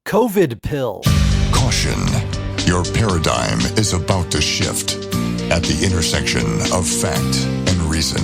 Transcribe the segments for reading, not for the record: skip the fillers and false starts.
COVID pill. Caution. Your paradigm is about to shift at the intersection of fact and reason.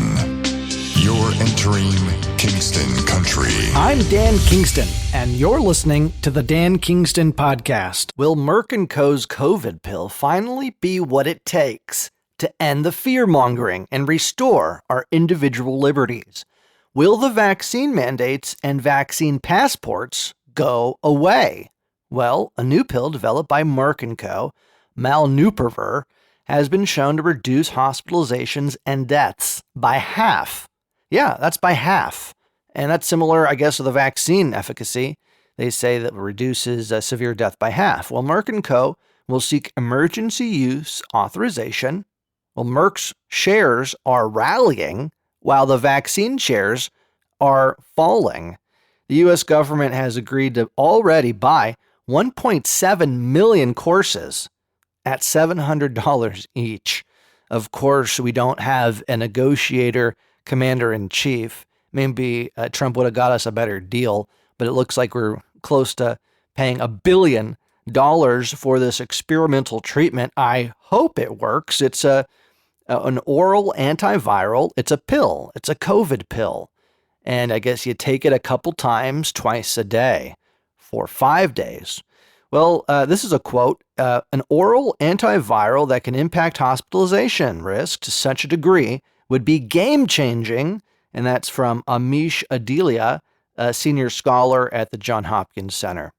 You're entering Kingston Country. I'm Dan Kingston, and you're listening to the Dan Kingston Podcast. Will Merck & Co.'s COVID pill finally be what it takes to end the fear-mongering and restore our individual liberties? Will the vaccine mandates and vaccine passports go away? Well, a new pill developed by Merck & Co., Malnupiravir, has been shown to reduce hospitalizations and deaths by half. Yeah, that's by half. And that's similar, I guess, to the vaccine efficacy. They say that it reduces severe death by half. Well, Merck & Co. will seek emergency use authorization. Well, Merck's shares are rallying while the vaccine shares are falling. The U.S. government has agreed to already buy 1.7 million courses at $700 each. Of course, we don't have a negotiator commander-in-chief. Maybe Trump would have got us a better deal, but it looks like we're close to paying $1 billion for this experimental treatment. I hope it works. It's an oral antiviral. It's a pill. It's a COVID pill. And I guess you take it a couple times, twice a day, for 5 days. Well, this is a quote, an oral antiviral that can impact hospitalization risk to such a degree would be game-changing, and that's from Amish Adelia, a senior scholar at the Johns Hopkins Center.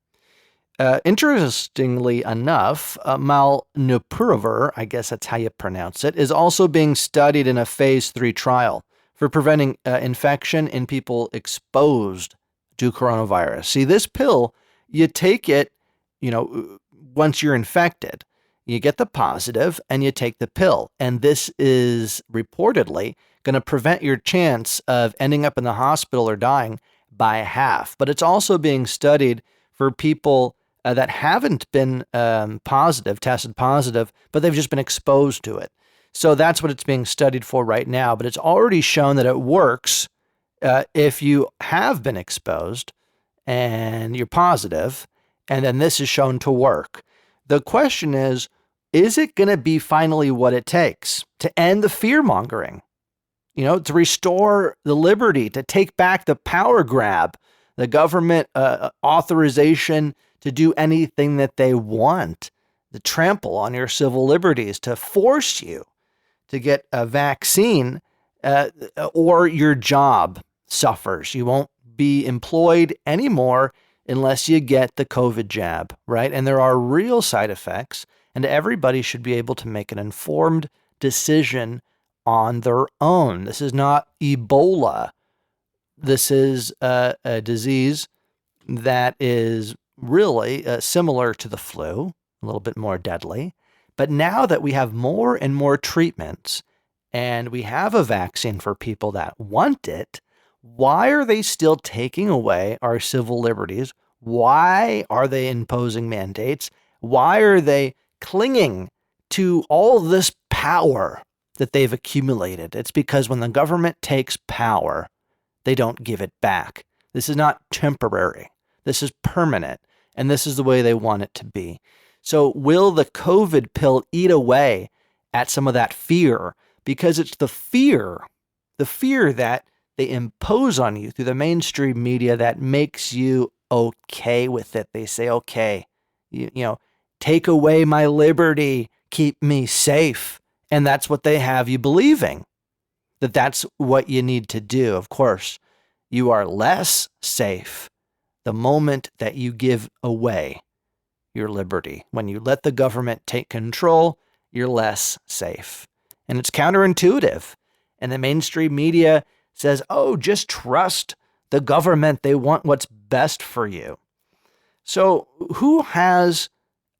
Interestingly enough, Malnupiravir, I guess that's how you pronounce it, is also being studied in a phase 3 trial for preventing infection in people exposed to coronavirus. See, this pill, you take it, once you're infected. You get the positive and you take the pill. And this is reportedly going to prevent your chance of ending up in the hospital or dying by half. But it's also being studied for people that haven't been tested positive, but they've just been exposed to it. So that's what it's being studied for right now. But it's already shown that it works if you have been exposed and you're positive, and then this is shown to work. The question is it going to be finally what it takes to end the fear-mongering, to restore the liberty, to take back the power grab, the government authorization to do anything that they want, to trample on your civil liberties, to force you to get a vaccine or your job suffers. You won't be employed anymore unless you get the COVID jab, right? And there are real side effects, and everybody should be able to make an informed decision on their own. This is not Ebola. This is a disease that is really similar to the flu, a little bit more deadly. But now that we have more and more treatments, and we have a vaccine for people that want it, why are they still taking away our civil liberties? Why are they imposing mandates? Why are they clinging to all this power that they've accumulated? It's because when the government takes power, they don't give it back. This is not temporary. This is permanent, and this is the way they want it to be. So will the COVID pill eat away at some of that fear? Because it's the fear that they impose on you through the mainstream media that makes you okay with it. They say, okay, take away my liberty, keep me safe. And that's what they have you believing, that's what you need to do. Of course, you are less safe the moment that you give away your liberty. When you let the government take control, you're less safe. And it's counterintuitive. And the mainstream media says, oh, just trust the government. They want what's best for you. So who has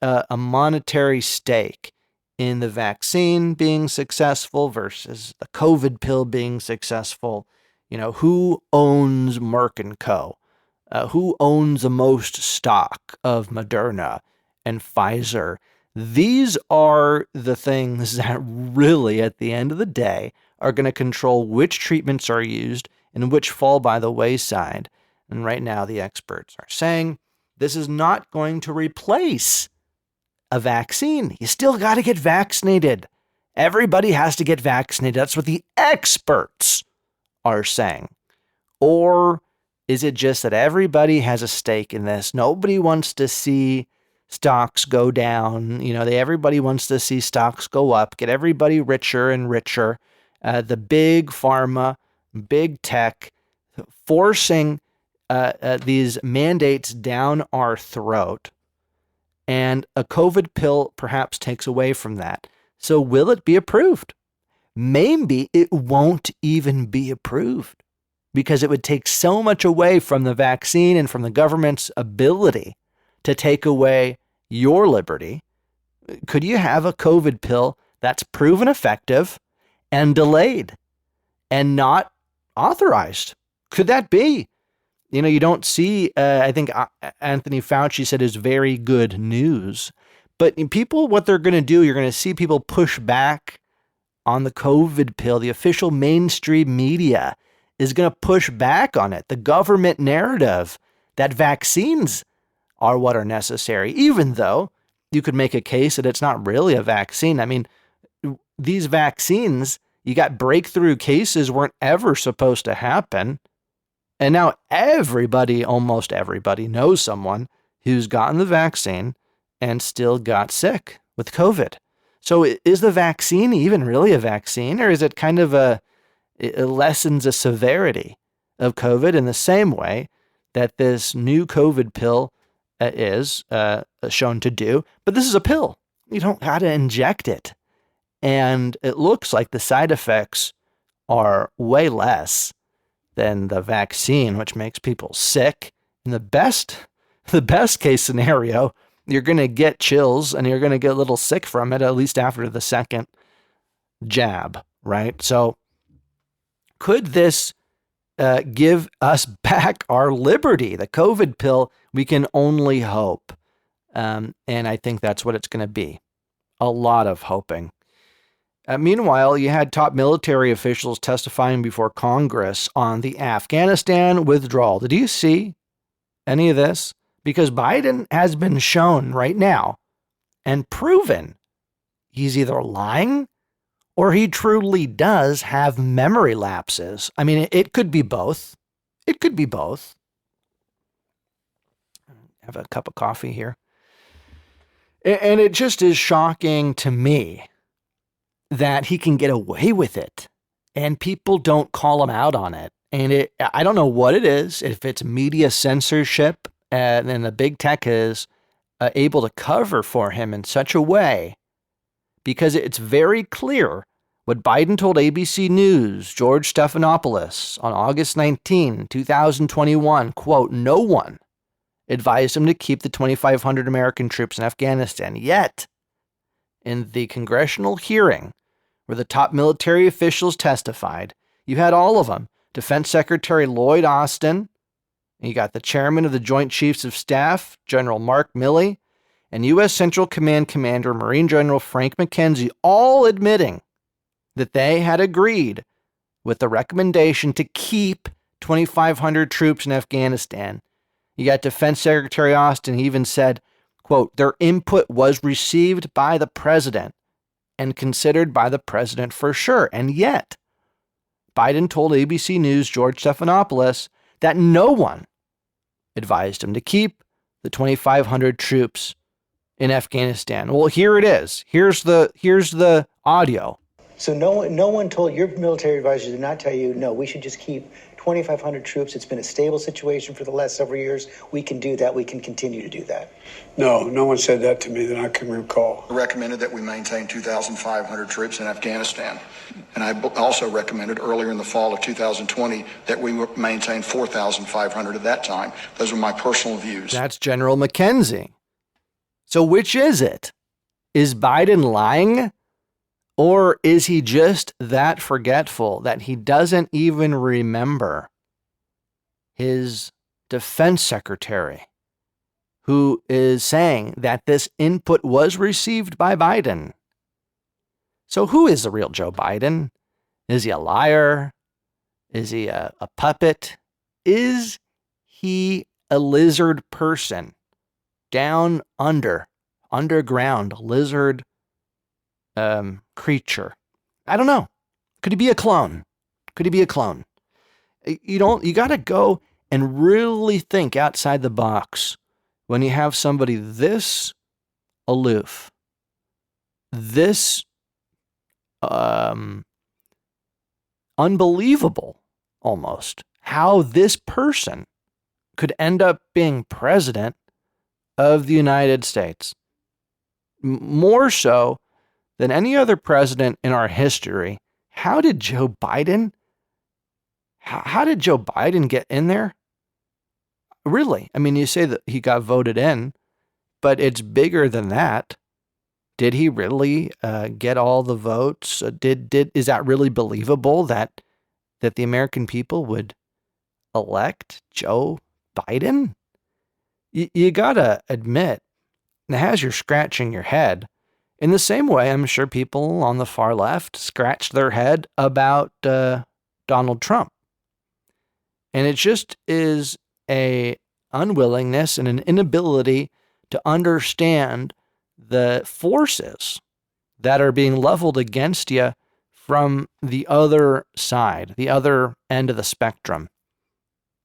a monetary stake in the vaccine being successful versus the COVID pill being successful? Who owns Merck & Co.? Who owns the most stock of Moderna and Pfizer? These are the things that really, at the end of the day, are going to control which treatments are used and which fall by the wayside. And right now, the experts are saying This is not going to replace a vaccine. You still got to get vaccinated. Everybody has to get vaccinated. That's what the experts are saying. Or is it just that everybody has a stake in this? Nobody wants to see stocks go down. Everybody wants to see stocks go up, get everybody richer and richer. The big pharma, big tech, forcing these mandates down our throat. And a COVID pill perhaps takes away from that. So will it be approved? Maybe it won't even be approved because it would take so much away from the vaccine and from the government's ability to take away your liberty. Could you have a COVID pill that's proven effective and delayed and not authorized? Could that be? You don't see, I think Anthony Fauci said is very good news. But people, what they're going to do, you're going to see people push back on the COVID pill. The official mainstream media is going to push back on it. The government narrative that vaccines are what are necessary, even though you could make a case that it's not really a vaccine. I mean, these vaccines, you got breakthrough cases weren't ever supposed to happen. And now almost everybody knows someone who's gotten the vaccine and still got sick with COVID. So is the vaccine even really a vaccine, or is it kind of it lessens the severity of COVID in the same way that this new COVID pill is shown to do? But this is a pill. You don't got to inject it. And it looks like the side effects are way less than the vaccine, which makes people sick. In the best case scenario, you're going to get chills and you're going to get a little sick from it, at least after the second jab, right? So could this give us back our liberty? The COVID pill, we can only hope. And I think that's what it's going to be. A lot of hoping. Meanwhile, you had top military officials testifying before Congress on the Afghanistan withdrawal. Did you see any of this? Because Biden has been shown right now and proven he's either lying or he truly does have memory lapses. I mean, it could be both. It could be both. Have a cup of coffee here. And it just is shocking to me that he can get away with it and people don't call him out on it. And I don't know what it is, if it's media censorship and the big tech is able to cover for him in such a way, because it's very clear what Biden told ABC News, George Stephanopoulos, on August 19, 2021, quote, "No one advised him to keep the 2,500 American troops in Afghanistan. Yet, in the congressional hearing where the top military officials testified, you had all of them. Defense Secretary Lloyd Austin, and you got the chairman of the Joint Chiefs of Staff, General Mark Milley, and U.S. Central Command Commander Marine General Frank McKenzie, all admitting that they had agreed with the recommendation to keep 2,500 troops in Afghanistan. You got Defense Secretary Austin, he even said, quote, "Their input was received by the president and considered by the president for sure." And yet, Biden told ABC News' George Stephanopoulos that no one advised him to keep the 2,500 troops in Afghanistan. Well, here it is. Here's the audio. So no one told your military advisors did not tell you, no, we should just keep 2,500 troops. It's been a stable situation for the last several years. We can do that. We can continue to do that. No one said that to me that I can recall. I recommended that we maintain 2,500 troops in Afghanistan. And I also recommended earlier in the fall of 2020 that we maintain 4,500 at that time. Those were my personal views. That's General McKenzie. So which is it? Is Biden lying? Or is he just that forgetful that he doesn't even remember his defense secretary, who is saying that this input was received by Biden? So who is the real Joe Biden? Is he a liar? Is he a puppet? Is he a lizard person? down underground lizard creature. I don't know. Could he be a clone? Could he be a clone? You got to go and really think outside the box when you have somebody this aloof, this unbelievable almost, how this person could end up being president of the United States. More so than any other president in our history. How did Joe Biden get in there? Really? I mean, you say that he got voted in, but it's bigger than that. Did he really get all the votes? Is that really believable that the American people would elect Joe Biden? You gotta admit, it has you scratching your head. In the same way, I'm sure people on the far left scratched their head about Donald Trump. And it just is a unwillingness and an inability to understand the forces that are being leveled against you from the other side, the other end of the spectrum,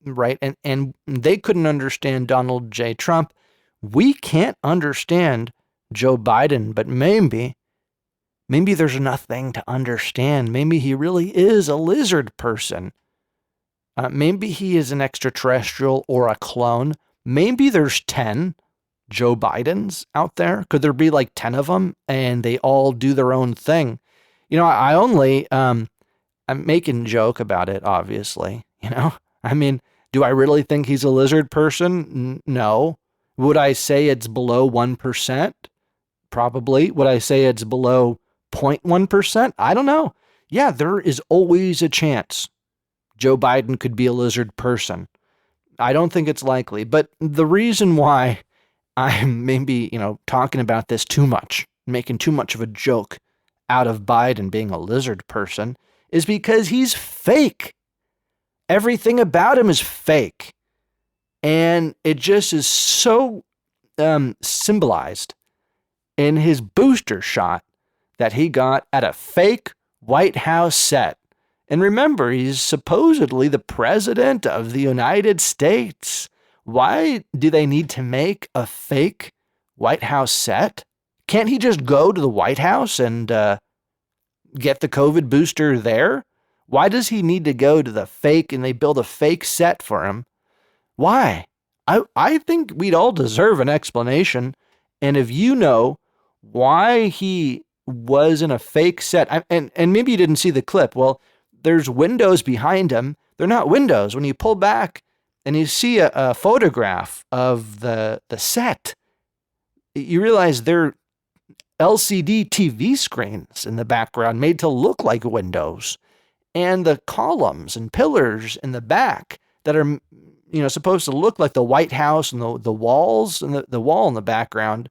right? And they couldn't understand Donald J. Trump. We can't understand Joe Biden, but maybe there's nothing to understand. Maybe he really is a lizard person. Maybe he is an extraterrestrial or a clone. Maybe there's 10 Joe Bidens out there. Could there be like 10 of them and they all do their own thing? I only, I'm making a joke about it, obviously. I mean, do I really think he's a lizard person? No. Would I say it's below 1%? Probably. Would I say it's below 0.1%? I don't know. Yeah, there is always a chance Joe Biden could be a lizard person. I don't think it's likely. But the reason why I'm maybe, talking about this too much, making too much of a joke out of Biden being a lizard person, is because he's fake. Everything about him is fake. And it just is so symbolized in his booster shot that he got at a fake White House set. And remember, he's supposedly the president of the United States. Why do they need to make a fake White House set? Can't he just go to the White House and get the COVID booster there? Why does he need to go to the fake and they build a fake set for him? Why? I think we'd all deserve an explanation. And if you know why he was in a fake set, and maybe you didn't see the clip, well, there's windows behind him. They're not windows. When you pull back and you see a photograph of the set, you realize they're LCD TV screens in the background made to look like windows. And the columns and pillars in the back that are, supposed to look like the White House and the walls and the wall in the background,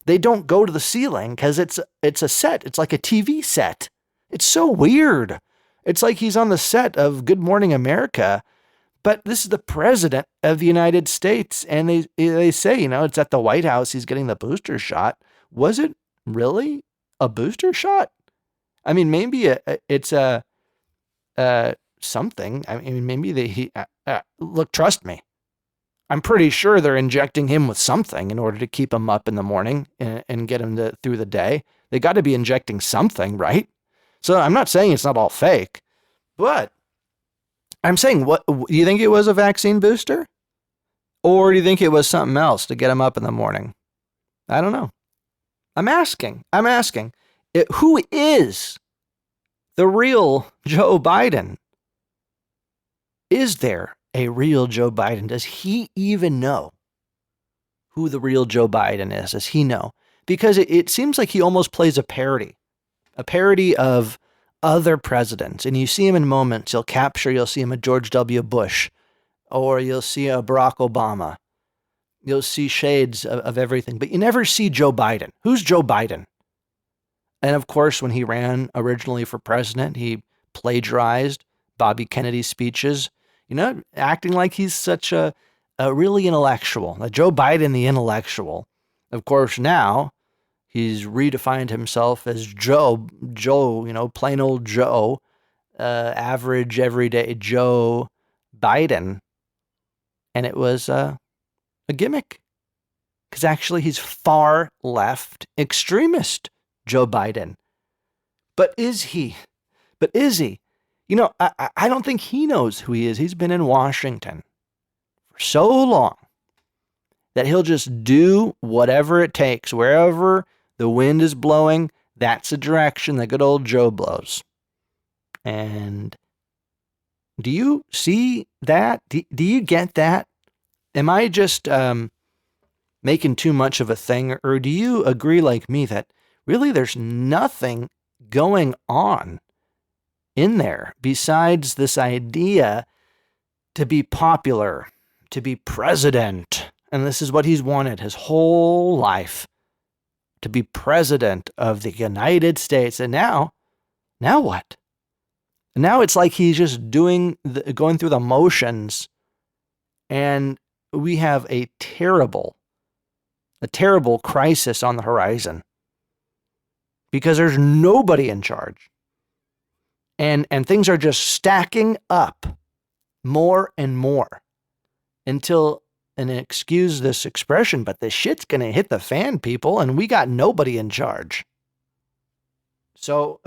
they don't go to the ceiling because it's a set. It's like a TV set. It's so weird. It's like he's on the set of Good Morning America, but this is the president of the United States. And they say, it's at the White House. He's getting the booster shot. Was it really a booster shot? I mean, maybe it's a something. I mean, maybe look, trust me. I'm pretty sure they're injecting him with something in order to keep him up in the morning and get him through the day. They got to be injecting something, right? So I'm not saying it's not all fake, but I'm saying, what do you think it was, a vaccine booster? Or do you think it was something else to get him up in the morning? I don't know. I'm asking. Who is the real Joe Biden? Is there a real Joe Biden? Does he even know who the real Joe Biden is? Does he know? Because it seems like he almost plays a parody of other presidents. And you see him in moments. You'll see him a George W. Bush, or you'll see a Barack Obama. You'll see shades of everything, but you never see Joe Biden. Who's Joe Biden? And of course, when he ran originally for president, he plagiarized Bobby Kennedy's speeches, acting like he's such a really intellectual. Joe Biden, the intellectual. Of course, now he's redefined himself as Joe, plain old Joe, average, everyday Joe Biden. And it was a gimmick. Because actually, he's far left extremist, Joe Biden. But is he? I don't think he knows who he is. He's been in Washington for so long that he'll just do whatever it takes. Wherever the wind is blowing, that's the direction that good old Joe blows. And do you see that? Do you get that? Am I just making too much of a thing? Or do you agree like me that really there's nothing going on in there besides this idea to be popular, to be president? And this is what he's wanted his whole life, to be president of the United States. And now what? Now it's like he's just going through the motions, and we have a terrible crisis on the horizon because there's nobody in charge. And things are just stacking up more and more until, and excuse this expression, but the shit's going to hit the fan, people, and we got nobody in charge. So,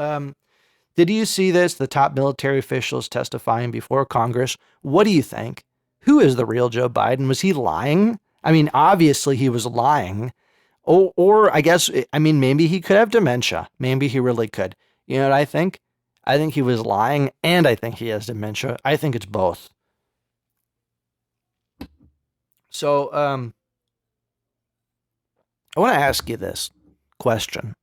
did you see this? The top military officials testifying before Congress. What do you think? Who is the real Joe Biden? Was he lying? I mean, obviously he was lying. Or I guess, maybe he could have dementia. Maybe he really could. You know what I think? I think he was lying, and I think he has dementia. I think it's both. So, I want to ask you this question.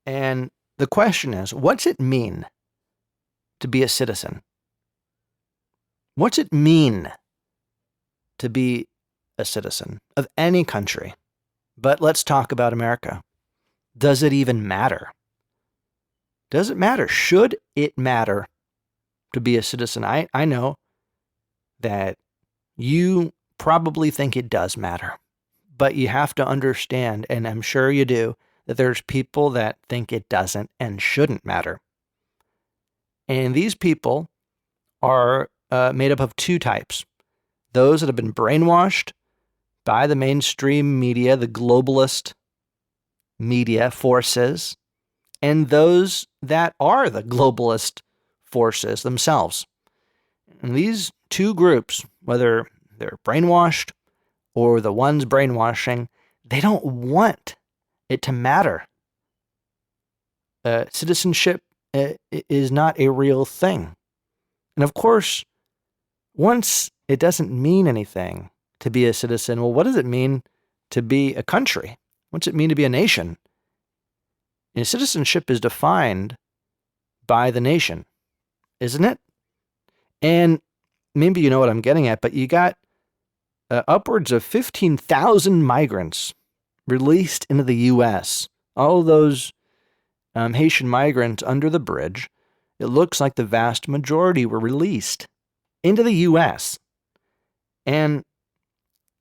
And the question is, what's it mean to be a citizen? What's it mean to be a citizen of any country? But let's talk about America. Does it even matter? Does it matter? Should it matter to be a citizen? I know that you probably think it does matter, but you have to understand, and I'm sure you do, that there's people that think it doesn't and shouldn't matter. And these people are made up of two types. Those that have been brainwashed by the mainstream media, the globalist media forces, and those that are the globalist forces themselves. And these two groups, whether they're brainwashed or the ones brainwashing, they don't want it to matter. Citizenship is not a real thing. And of course, once it doesn't mean anything to be a citizen, well, what does it mean to be a country? What's it mean to be a nation? And citizenship is defined by the nation, isn't it? And maybe you know what I'm getting at, but you got upwards of 15,000 migrants released into the U.S. All those Haitian migrants under the bridge, it looks like the vast majority were released into the U.S. And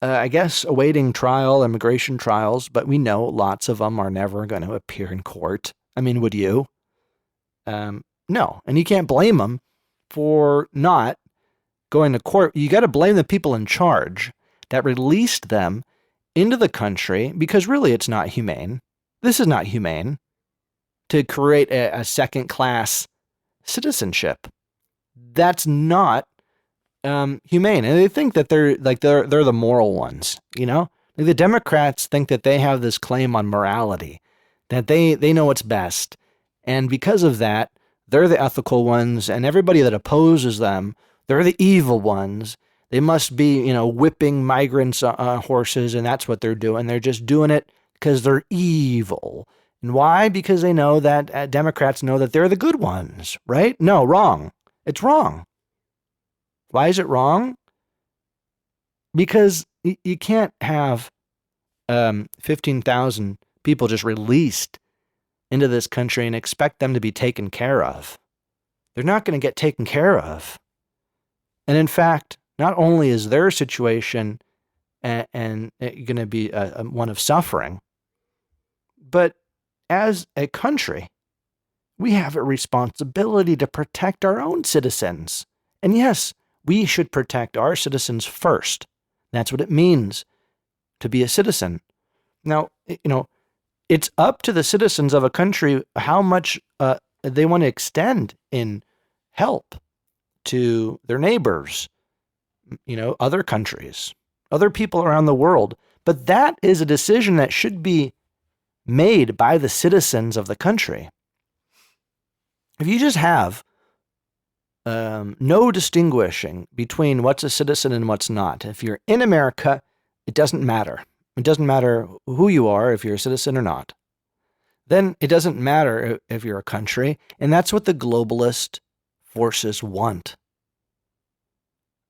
I guess awaiting trial, immigration trials, but we know lots of them are never going to appear in court. I mean, would you? No. And you can't blame them for not going to court. You got to blame the people in charge that released them into the country, because really it's not humane. This is not humane to create a second-class citizenship. That's not humane. And they think that they're the moral ones, you know? Like the Democrats think that they have this claim on morality, that they know what's best. And because of that, they're the ethical ones, and everybody that opposes them, they're the evil ones. They must be, whipping migrants on horses, and that's what they're doing. They're just doing it because they're evil. And why? Because they know that Democrats know that they're the good ones, right? No, wrong. It's wrong. Why is it wrong? Because you can't have 15,000 people just released into this country and expect them to be taken care of. They're not going to get taken care of. And in fact, not only is their situation and going to be one of suffering, but as a country, we have a responsibility to protect our own citizens. And yes, we should protect our citizens first. That's what it means to be a citizen. Now, it's up to the citizens of a country how much they want to extend in help to their neighbors, other countries, other people around the world. But that is a decision that should be made by the citizens of the country. If you just have no distinguishing between what's a citizen and what's not, if you're in America, it doesn't matter. It doesn't matter who you are, if you're a citizen or not. Then it doesn't matter if you're a country, and that's what the globalist forces want.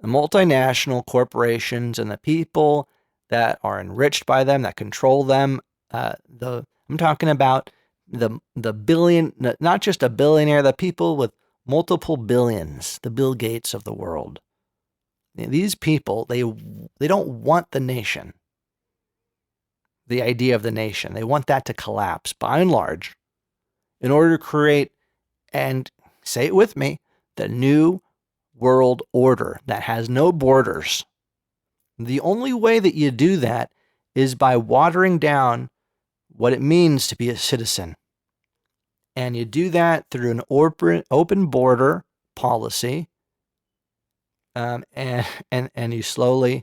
The multinational corporations and the people that are enriched by them, that control them, I'm talking about the billion, not just a billionaire, the people with multiple billions, the Bill Gates of the world. These people, they don't want the nation, the idea of the nation. They want that to collapse by and large in order to create, and say it with me, the new world order that has no borders. The only way that you do that is by watering down what it means to be a citizen. And you do that through an open border policy, and you slowly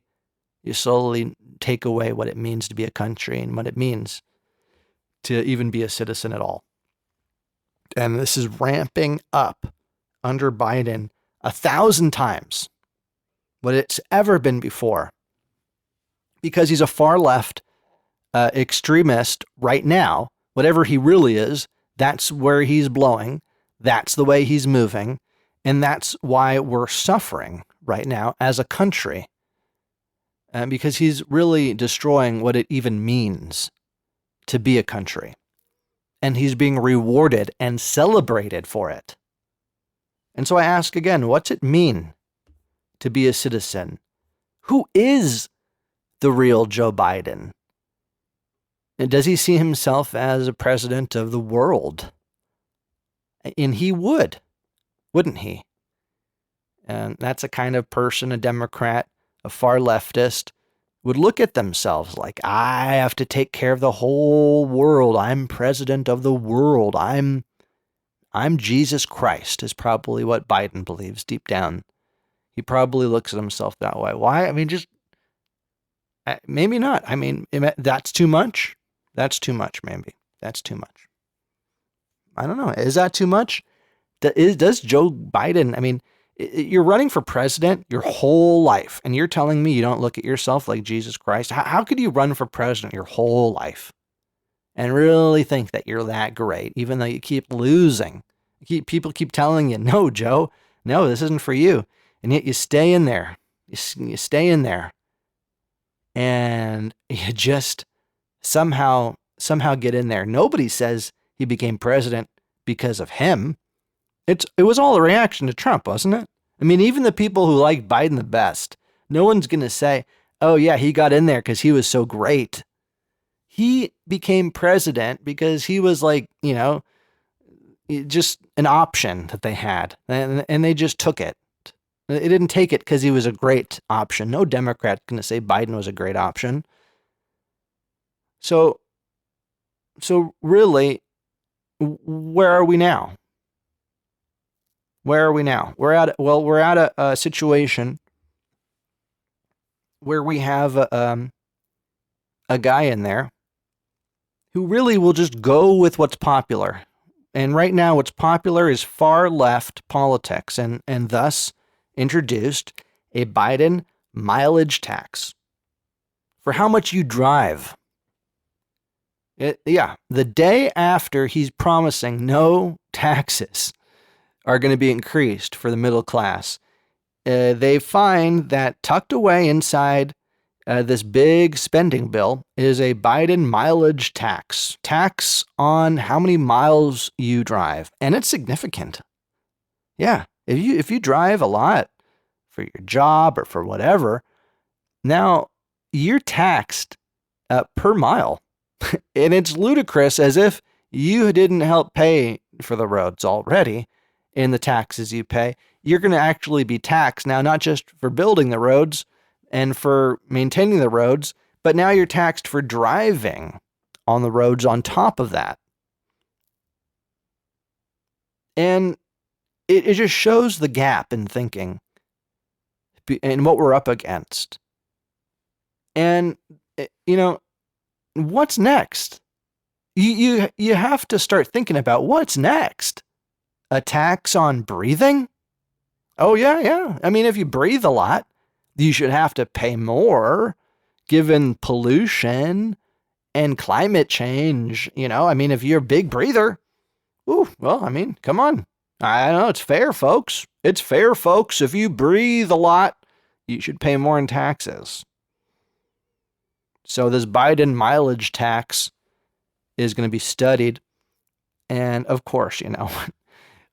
take away what it means to be a country and what it means to even be a citizen at all. And this is ramping up under Biden 1,000 times what it's ever been before, because he's a far left extremist right now. Whatever he really is, that's where he's blowing. That's the way he's moving. And that's why we're suffering right now as a country. Because he's really destroying what it even means to be a country. And he's being rewarded and celebrated for it. And so I ask again, what's it mean to be a citizen? Who is the real Joe Biden? And does he see himself as a president of the world? And he would, wouldn't he? And that's a kind of person, a Democrat, a far leftist, would look at themselves like, I have to take care of the whole world. I'm president of the world. I'm Jesus Christ, is probably what Biden believes deep down. He probably looks at himself that way. Why? I mean, maybe not. I mean, that's too much. That's too much, maybe. That's too much. I don't know. Is that too much? Does Joe Biden, I mean, you're running for president your whole life, and you're telling me you don't look at yourself like Jesus Christ? How could you run for president your whole life and really think that you're that great, even though you keep losing? People keep telling you, no, Joe, no, this isn't for you. And yet you stay in there. You stay in there. And you just somehow get in there. Nobody says he became president because of him. It was all a reaction to Trump, wasn't it? I mean, even the people who like Biden the best, no one's going to say, oh yeah, he got in there because he was so great. He became president because he was like, just an option that they had. And they just took it. They didn't take it because he was a great option. No Democrat's going to say Biden was a great option. So really, where are we now? Where are we now? We're at a situation where we have a guy in there who really will just go with what's popular. And right now what's popular is far left politics, and thus introduced a Biden mileage tax for how much you drive. The day after he's promising no taxes are going to be increased for the middle class, they find that tucked away inside this big spending bill is a Biden mileage tax on how many miles you drive. And it's significant. Yeah. If you drive a lot, for your job or for whatever, now you're taxed per mile. And it's ludicrous, as if you didn't help pay for the roads already in the taxes you pay. You're going to actually be taxed now, not just for building the roads and for maintaining the roads, but now you're taxed for driving on the roads on top of that. And it just shows the gap in thinking and what we're up against. And, what's next? You have to start thinking about what's next. A tax on breathing? Oh, yeah. I mean, if you breathe a lot, you should have to pay more given pollution and climate change. I mean, if you're a big breather, come on. I know, it's fair, folks. It's fair, folks. If you breathe a lot, you should pay more in taxes. So this Biden mileage tax is going to be studied. And of course,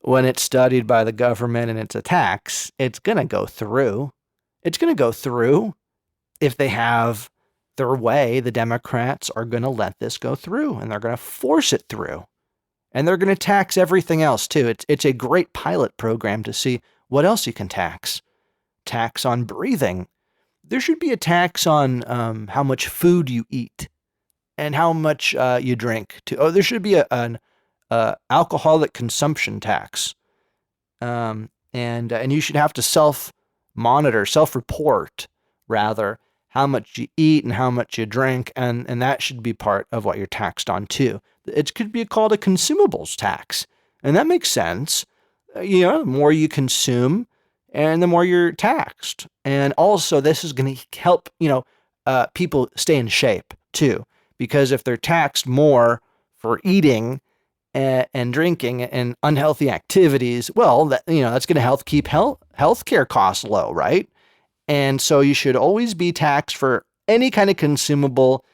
when it's studied by the government and it's a tax, it's going to go through. It's going to go through. If they have their way, the Democrats are going to let this go through, and they're going to force it through. And they're going to tax everything else too. It's a great pilot program to see what else you can tax. Tax on breathing. There should be a tax on how much food you eat and how much you drink too. Oh, there should be an alcoholic consumption tax. And you should have to self-report rather, how much you eat and how much you drink, and that should be part of what you're taxed on too. It could be called a consumables tax, and that makes sense. The more you consume, and the more you're taxed. And also, this is going to help people stay in shape too, because if they're taxed more for eating and drinking and unhealthy activities, well, that's going to help keep healthcare costs low, right? And so you should always be taxed for any kind of consumable,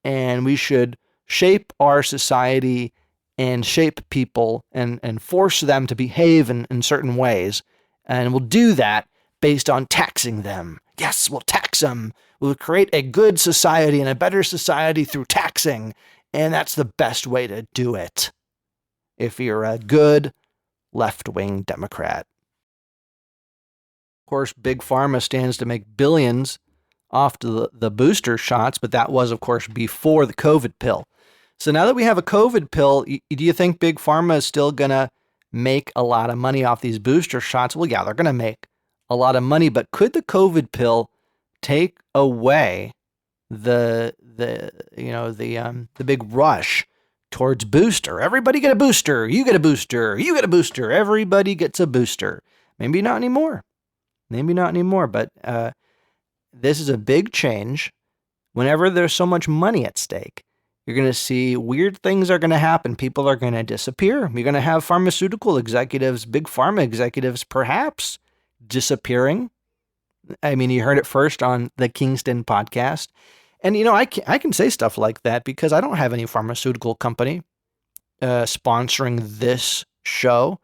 and we should shape our society and shape people and force them to behave in certain ways. And we'll do that based on taxing them. Yes, we'll tax them. We'll create a good society and a better society through taxing. And that's the best way to do it if you're a good left-wing Democrat. Of course, Big Pharma stands to make billions off the booster shots, but that was, of course, before the COVID pill. So now that we have a COVID pill, do you think Big Pharma is still going to make a lot of money off these booster shots? Well, yeah, they're going to make a lot of money, but could the COVID pill take away the big rush towards booster? Everybody get a booster. You get a booster. You get a booster. Everybody gets a booster. Maybe not anymore. But this is a big change. Whenever there's so much money at stake, you're going to see weird things are going to happen. People are going to disappear. You're going to have pharmaceutical executives, big pharma executives, perhaps disappearing. I mean, you heard it first on the Kingston podcast. And, I can say stuff like that because I don't have any pharmaceutical company sponsoring this show.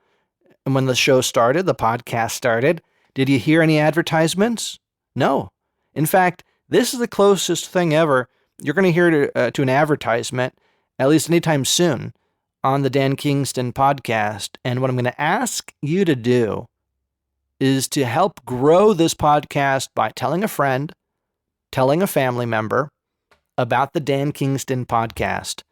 And when the show started, the podcast started, did you hear any advertisements? No. In fact, this is the closest thing ever you're going to hear to an advertisement, at least anytime soon, on the Dan Kingston podcast. And what I'm going to ask you to do is to help grow this podcast by telling a friend, telling a family member about the Dan Kingston podcast,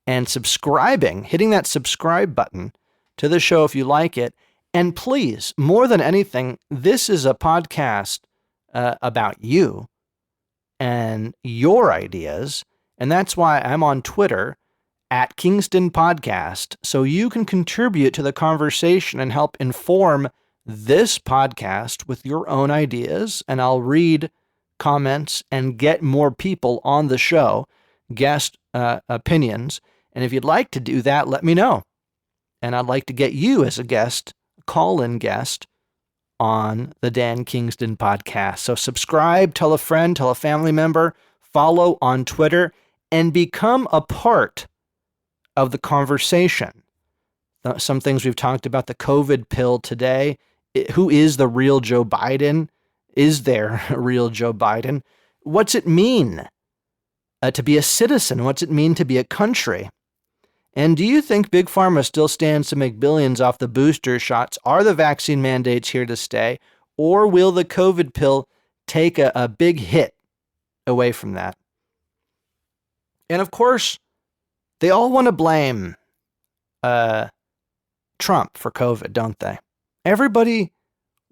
and subscribing, hitting that subscribe button to the show if you like it. And please, more than anything, this is a podcast about you and your ideas. And that's why I'm on Twitter at Kingston Podcast, so you can contribute to the conversation and help inform this podcast with your own ideas. And I'll read comments and get more people on the show, guest opinions. And if you'd like to do that, let me know. And I'd like to get you as a guest, call-in guest, on the Dan Kingston podcast. So subscribe, tell a friend, tell a family member, follow on Twitter, and become a part of the conversation. Some things we've talked about, the COVID pill today. Who is the real Joe Biden? Is there a real Joe Biden? What's it mean to be a citizen? What's it mean to be a country? And do you think Big Pharma still stands to make billions off the booster shots? Are the vaccine mandates here to stay? Or will the COVID pill take a big hit away from that? And of course, they all want to blame Trump for COVID, don't they? Everybody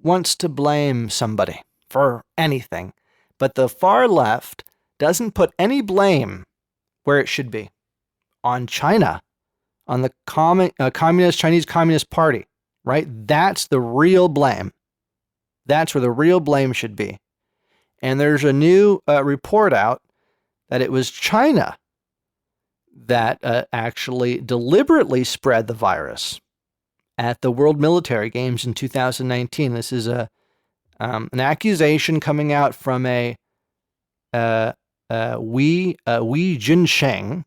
wants to blame somebody for anything. But the far left doesn't put any blame where it should be. On China, on the Chinese Communist Party, right? That's the real blame. That's where the real blame should be. And there's a new report out that it was China that actually deliberately spread the virus at the World Military Games in 2019. This is an accusation coming out from a Wei Jinsheng.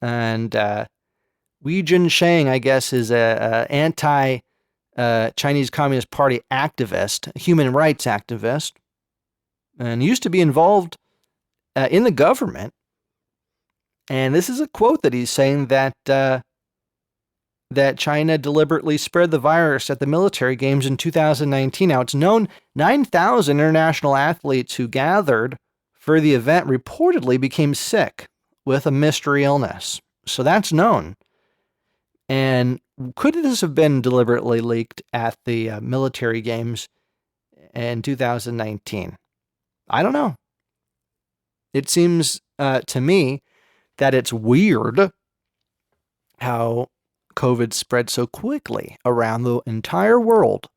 And Wei Jinsheng, I guess, is a anti-Chinese Communist Party activist, human rights activist, and used to be involved in the government. And this is a quote that he's saying that that China deliberately spread the virus at the military games in 2019. Now, it's known 9,000 international athletes who gathered for the event reportedly became sick with a mystery illness. So that's known. And could this have been deliberately leaked at the military games in 2019? I don't know. It seems to me that it's weird how COVID spread so quickly around the entire world.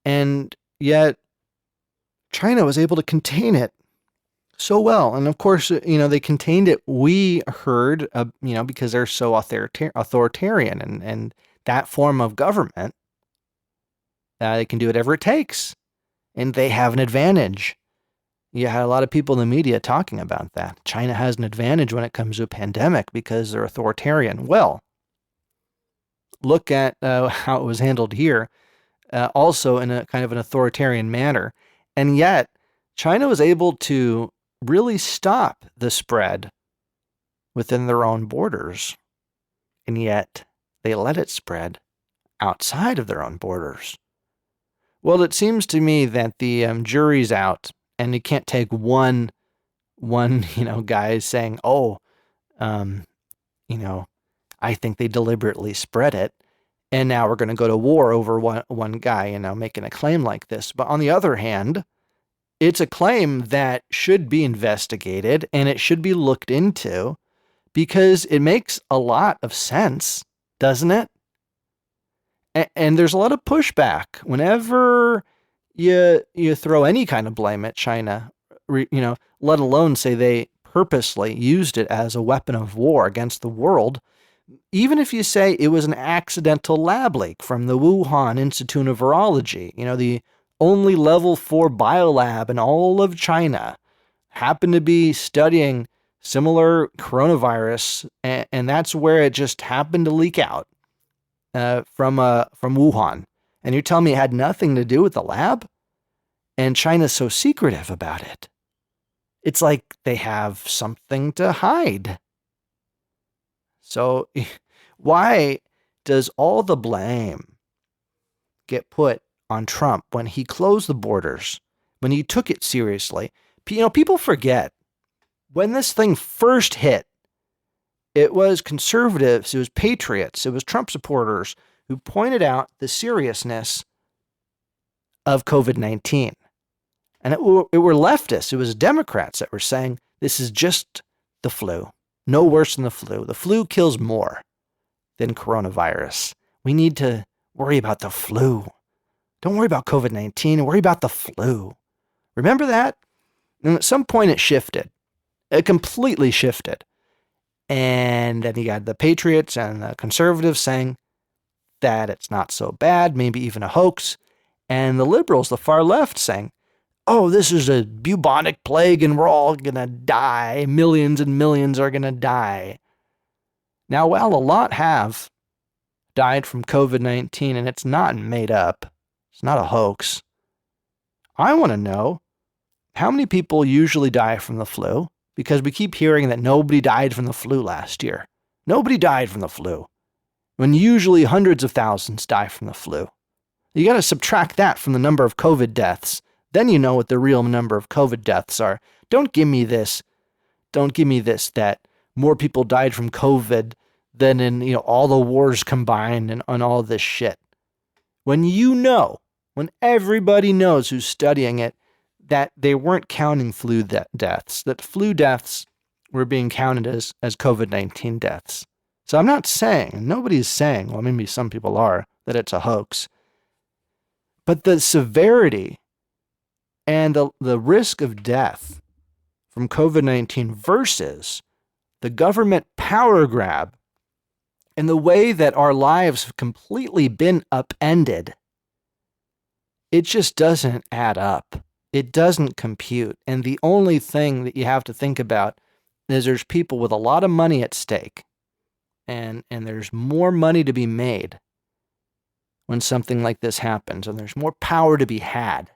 And yet China was able to contain it so well. And of course, they contained it, we heard, because they're so authoritarian and that form of government, they can do whatever it takes. And they have an advantage. You had a lot of people in the media talking about that. China has an advantage when it comes to a pandemic because they're authoritarian. Well, look at how it was handled here, also in a kind of an authoritarian manner. And yet, China was able to really stop the spread within their own borders. And yet, they let it spread outside of their own borders. Well, it seems to me that the jury's out, and you can't take one guy saying, I think they deliberately spread it, and now we're going to go to war over one guy, making a claim like this. But on the other hand, it's a claim that should be investigated and it should be looked into because it makes a lot of sense, doesn't it? And there's a lot of pushback whenever you throw any kind of blame at China, let alone say they purposely used it as a weapon of war against the world. Even if you say it was an accidental lab leak from the Wuhan Institute of Virology, the only level 4 biolab in all of China happened to be studying similar coronavirus, and that's where it just happened to leak out from Wuhan. And you're telling me it had nothing to do with the lab? And China's so secretive about it. It's like they have something to hide. So why does all the blame get put on Trump when he closed the borders, when he took it seriously? People forget when this thing first hit, it was conservatives, it was patriots, it was Trump supporters who pointed out the seriousness of COVID-19. And it were leftists, it was Democrats that were saying this is just the flu. No worse than the flu. The flu kills more than coronavirus. We need to worry about the flu. Don't worry about COVID-19. Worry about the flu. Remember that? And at some point it shifted. It completely shifted. And then you got the patriots and the conservatives saying that it's not so bad, maybe even a hoax. And the liberals, the far left, saying, oh, this is a bubonic plague and we're all going to die. Millions and millions are going to die. Now, while a lot have died from COVID-19, and it's not made up, it's not a hoax, I want to know how many people usually die from the flu, because we keep hearing that nobody died from the flu last year. Nobody died from the flu, when usually hundreds of thousands die from the flu. You got to subtract that from the number of COVID deaths. Then you know what the real number of COVID deaths are. Don't give me this that more people died from COVID than in, all the wars combined and on all this shit. When everybody knows who's studying it, that they weren't counting flu deaths, that flu deaths were being counted as COVID-19 deaths. So I'm not saying, nobody's saying, well, maybe some people are, that it's a hoax. But the severity and the risk of death from COVID-19 versus the government power grab and the way that our lives have completely been upended, it just doesn't add up. It doesn't compute. And the only thing that you have to think about is there's people with a lot of money at stake, and there's more money to be made when something like this happens, and there's more power to be had.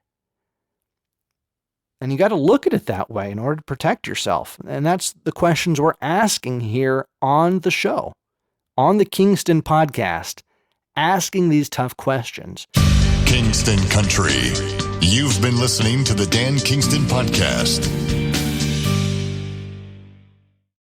And you got to look at it that way in order to protect yourself. And that's the questions we're asking here on the show, on the Kingston podcast, asking these tough questions. Kingston Country. You've been listening to the Dan Kingston Podcast.